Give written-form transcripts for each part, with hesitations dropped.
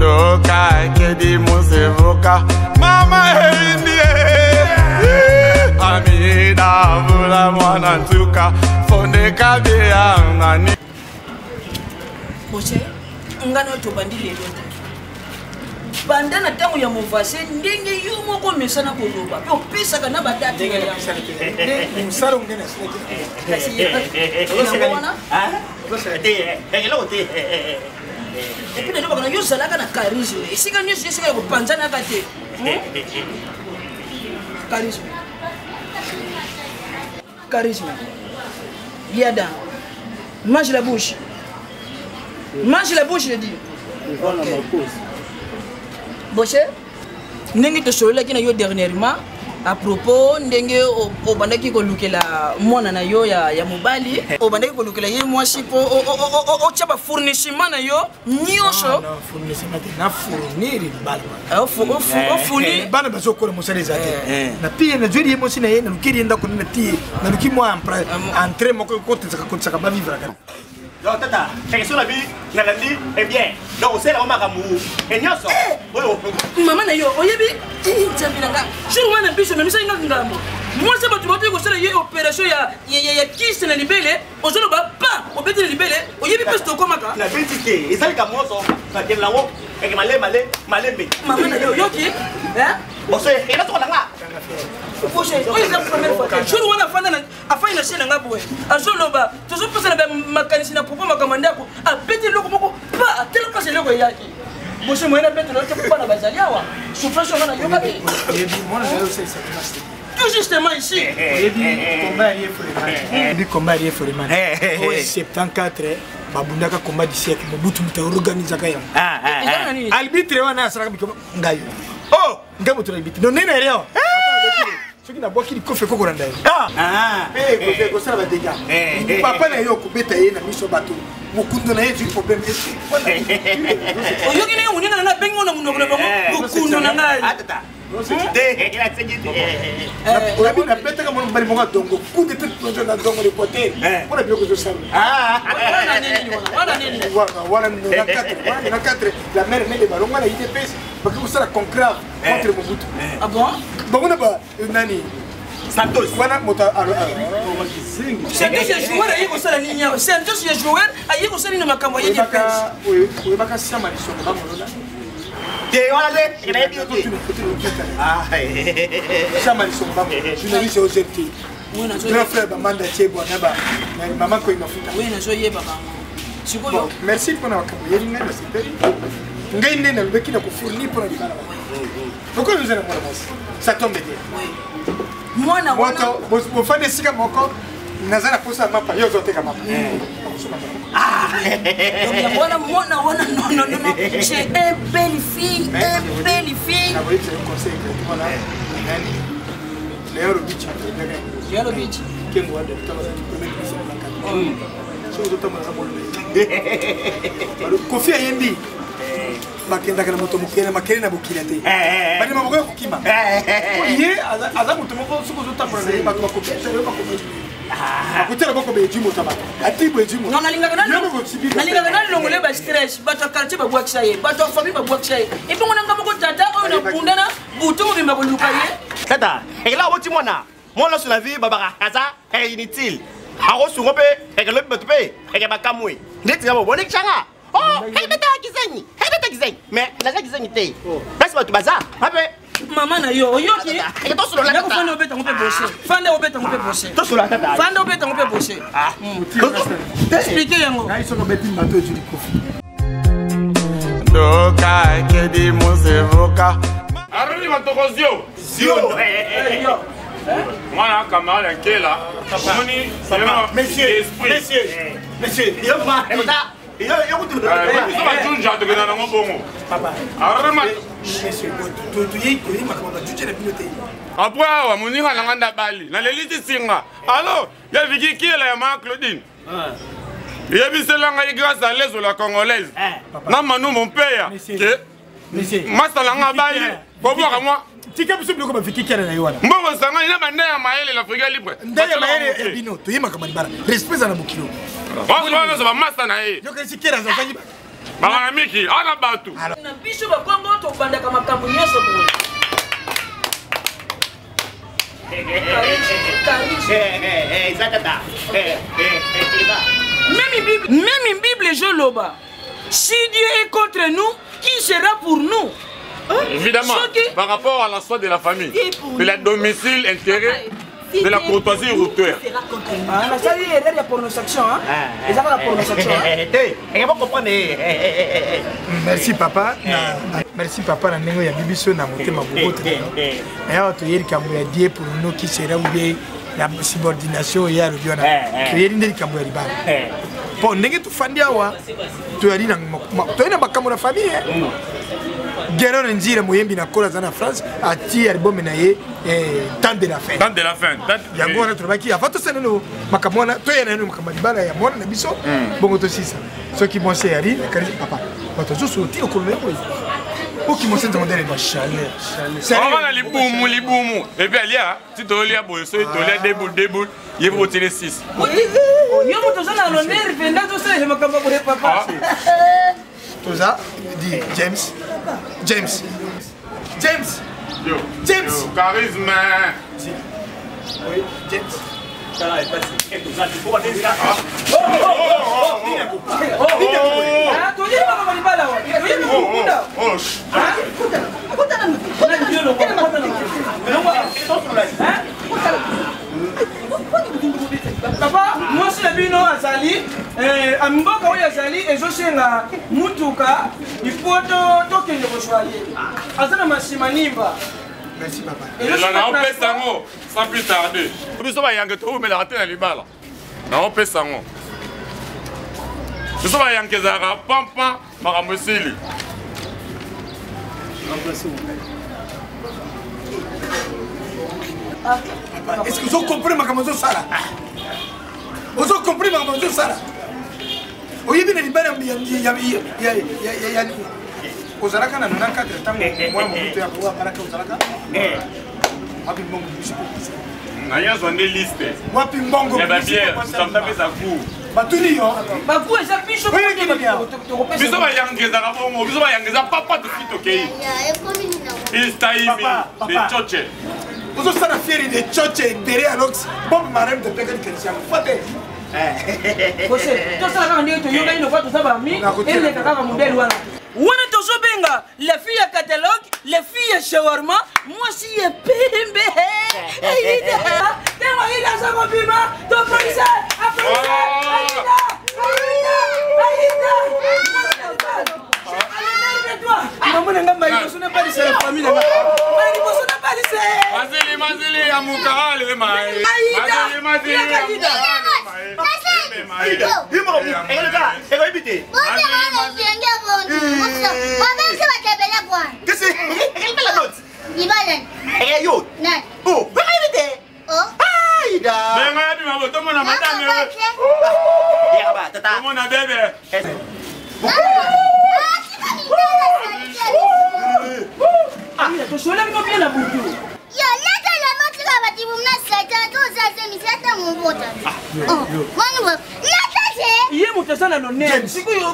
Ndoka kedi musevoka mama hindi amida vula mwana ntuka fonde kabia ngani Boshe ngano to bandile lota banda na tango ya movase ndenge yo moko mesana koloba pe opesa kana badate ya musaro ngene et puis nous avons eu ça là quand on charisme ici quand nous sommes au panzana à côté charisme liada mange la bouche je dis Boshe ndenge to solo kina yo dernièrement à propos ndenge o bandaki ko lukela mona na yo ya mobali o bandaki ko lukela ye mwasi po o chaba fournissement na yo nyosho non fournissement na fournir bala o fournir bana bazo ko mo sale zate na pie na juri mo sina ye na lukiri ndako na tie na luki mo entrer mo ko tsaka ba vivre kana donc tata sur la vie na landi et bien donc c'est la mama et nyoso maman na yo oyebi tsambilanga jour wana biso même ça ngambo moi c'est pas tu vas ko sala ye opération ya kiss na libele ozolo ba pa obeti na libele oyebi peste ko maka na bentité ezali ka moso ka demla wo et malembe maman na yo yoki hein bosse et là to nga Boshe oyo eza première fois jour wana afai na chaîne nga boye azoloba tozopesa na makanisi na propos makambo ndako abeti loko moko pa tellement pas loko yaki Boshe moyena beti loko pa na bazali awa souffrance wana yoka bi moi je sais ça tout justement ici combat est Foreman 74 babundaka combat du siècle Mobutu muta organiser ka yam arbitre wana asaka biko ngayo oh ngamo to arbitre non nene rien soki na boki ko fe ko randa ko sala bateka papa na yo ko beta ye na miso bato mukundo na yetu problème oyoki ne uninga na bengo na muno na bango mukundo na ngai atata on a pété comme on va donc coup de tête plongé dans donc le côté pour bien que je sache voilà na 4 la mère met les ballons là il dépêche parce que ça la conclave contre Mobutu ah bon on a pas nani Santos voilà mota c'est que je joueur ayi ko sala ninya c'est que je joueur ayi ko sala ni makambo yi dépêche oui baka sama lisho ba molona de wala le ina yebi ote sama lisho ba journaliste au ZT grand frère Bamanda Chebo naba maman ko inafuta oui na so yeba ba sikoyo merci pour na makambo yeli ngana c'était ngai ndena lubeki na ko fournir pour na pourquoi nous allons moi ça tombe bien moi na wana bo fane sika moko nazana posa mapa yo zote kama Voilà, non, j'ai une belle fille, Ah oui, c'est un conseil que voilà. Léo Bichi, Léo Bichi. Qui est moi de Kofi Ayembi. Bakenda kana moto mukene makene na bukira te. Bani maboko kukima. Ye aza moto moko suko zota pour les bato bakopia, je veux pas kopia. Akutela boko bejimu taba. Atibu bejimu. Non nalinga kana longole ba stress, bato quartier ba bwakisa ye, bato famille ba bwakisa ye. Et puis on a ngaboko tata o na bundana, buto mo bimba koluka ye. Tata, et là woti mona. Mona sur la vie babara kaza est inutile. Aro sur robe, et que le betupe, et que ba kamwe. Ndeti ngabo bonik changa. Oh, hebeta kizenyi. Mais la kizenyi te. Basi ba tubaza. Hape Maman na yo, yoki. Et to sur la tata. Fanda obeta ngompe bosser. Fanda obeta ngompe bosser. To sur la tata. Fanda obeta ngompe bosser. Ah. Expliquez yango. Ai soko beti mato juli kofi. Ndoka kedi musevoka. Aroni matokozio. Zio. Mwana kamala nkela. Moni monsieur. Yo ma eta. Yo kutu. Biso bajunja tokena nango bongo. Papa. Aroni Monsieur, tu y es makamba tu na pilote. Après awa moninga nanga ndabali. Na leliti singa. Alors, ya viki kiela ya ma Claudine. Yebiselanga grâce à l'aise la congolaise. Na manu mon père. Monsieur. Masta langa bali. Boboka moi. Tika biso biloko ba viki kiela na yona. Mbongo sanga ina bande ya maele l'Afrique libre. Ndaya maele bino, tu y makamba bara. Respect za na bukilo. Wana za masta na ye. Yo kasi kiela za zangi. Bana miki, ana batu. Na biso ba Kongo to banda kama kambu nyoso boye. Même une Bible, je loba. Si Dieu est contre nous, qui sera pour nous? Évidemment, par rapport à la foi de la famille, de la domicile intérêt, de la courtoisie routière. Ça y est, il y a pour nos sections. Ils ont la pour nos sections. Merci papa. Merci papa na nengo ya bibiso na motema boboto. Aya to yeri kambo ya die pour nous qui sera oublié la subordination ya rubiona. To yeri ndeli kambo ya libala. Po ndenge tu fandi awa to yari na to yena bakambo na famille. Guerrero Njira Moyembi na kola za na France ati album na ye temps de la fin. Temps de la fin. Yango na trobaki afato sana no makamona to yena no makamabala ya mona na biso bongo to sisa. Ce qui monse yari kari papa. Bato zo soti ko le ko. O qui monse de modèle de chaleur. On a libumu et puis alia ti to lia boso to lia debout il faut tirer 6. Yo moto zo na l'honneur venda to ça makamba ko papa. Toza dit James. James. Yo. Charisme. Oui, James. Ah, papa, moi c'est bino azali amboka oyo azali ezosenga mutuka ipoto tokende koshwaye azana masimanimba. Merci papa. Et là on peut sango sans plus tarder. Biso ba yange to me la rater na libala. Na on peut sango. Biso ba yange zara pampa makamosili. Est-ce que vous comprenez ma caméra Sara? Vous comprenez ma caméra Sara? Oye bien les balles ya ozalaka na 94 tango moi moto ya kwa baraka ozalaka wapi mbongo bisiko Naya zonde liste wapi mbongo ya babière ça fait ça court batuni yo baku eza biso ko biso ba yangeza ka bongo biso ba yangeza papa to fito kei istaimi de choche ozo sana fieri de choche derrière l'ox bombe marem de pekel kelsia fate José, tout ça, quand on yoga une fois tout ça va mis, et les caca modèle voilà. On est toujours benga, les filles à catalogue, les filles à shawarma, moi si est pembe. Aïda, t'es moi il a sa copine, ton policier, maman n'a pas dit que pas de la famille. Mazili amuka ale mai. Mazili.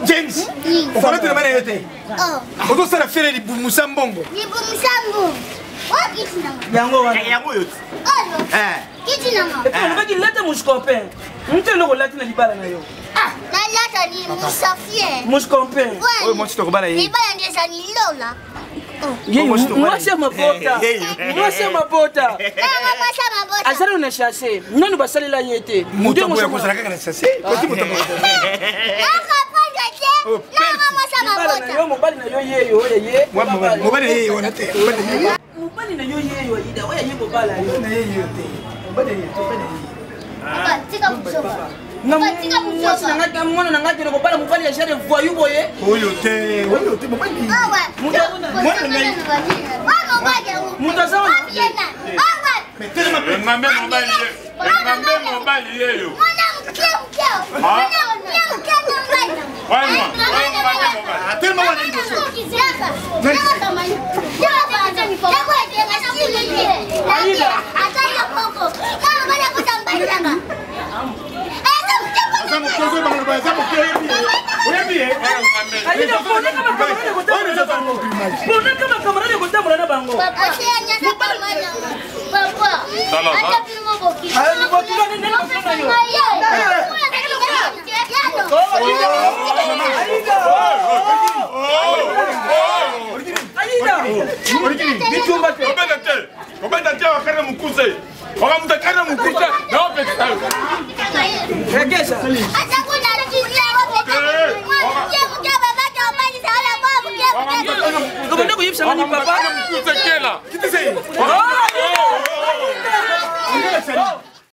James, on va mettre la main à l'été. On doit faire faire les boumoussambongo. Les boumoussambongo. Oh, qui t'y Yango, yango. Oh, qui t'y n'a pas. On va dire là, t'es mon copain. On te le relate dans les balles. Ah, là, t'as dit Moussafie. Mon copain. Oui, moi, je te rebats les balles des animaux là. Moi c'est ma pota. Moi c'est ma pota. Azali on a chassé. Nous nous basali la yete. Muto boya ko sala kana chassé. Ko ti muto. Yo mobali na yo yeyo ye. Mobali ye ona te. Mobali na yo yeyo ida. Oya ye mobala yo na yeyo te. Mobali ye to pele. Tika musoba. Mwana nangati ko bala mobali ya jere voyou boye. Oyo te mobali. Ah ouais. Mutazawa. Mais tellement mobali yeyo. Aïda, Papa.